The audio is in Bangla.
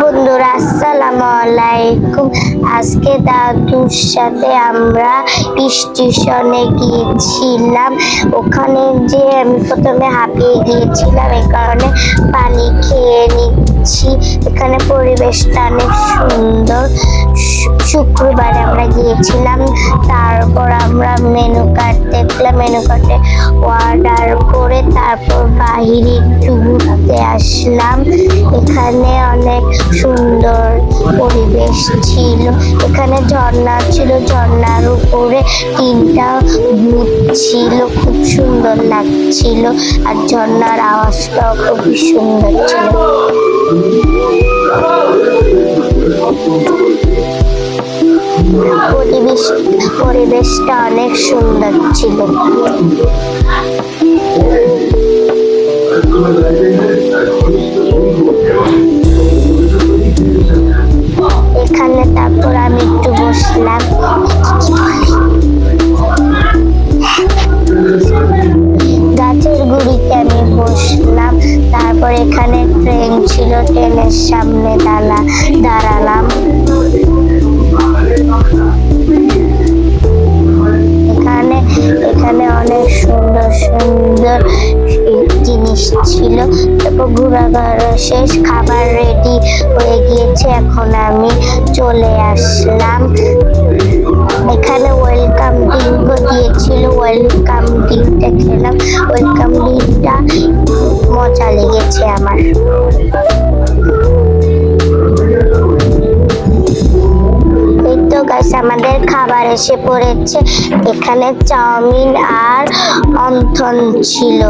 বন্ধুরা, আসসালামু আলাইকুম। আজকে দাদুর সাথে আমরা স্টেশনে গিয়েছিলাম। ওখানে যে আমি প্রথমে হাঁপিয়ে গিয়েছিলাম, এই কারণে পানি খেয়ে নিচ্ছি। এখানে পরিবেশটা অনেক সুন্দর। শুক্রবারে আমরা গিয়েছিলাম। তারপর আমরা মেনু কার্ড দেখলাম, মেনু কার্ডে অর্ডার করে তারপর বাহিরে একটু ঘুরতে আসলাম। এখানে অনেক সুন্দর পরিবেশ ছিল। এখানে ঝর্ণা ছিল, ঝর্ণার উপরে 3টা ভূত ছিল, খুব সুন্দর লাগছিল। আর ঝর্ণার আওয়াজটাও খুবই সুন্দর ছিল। পরিবেশটা অনেক সুন্দর ছিল। এখানে তারপর আমি একটু বসলাম, গাছের গুড়িতে আমি বসলাম। তারপর এখানে ট্রেন ছিল, ট্রেনের সামনে দাঁড়ালাম। এখানে অনেক সুন্দর সুন্দর জিনিস ছিল। তারপর ঘোরাঘুরা শেষ, খাবার রেডি হয়ে গিয়েছে, এখন আমি চলে আসলাম। এখানে ওয়েলকাম ড্রিঙ্কও দিয়েছিল, ওয়েলকাম ড্রিঙ্কটা খেলাম। ওয়েলকাম ড্রিঙ্কটা মজা লেগেছে আমার। এই তো গাইস, আমাদের খাবার এসে পড়েছে। এখানে চাউমিন আর অন্থন ছিল।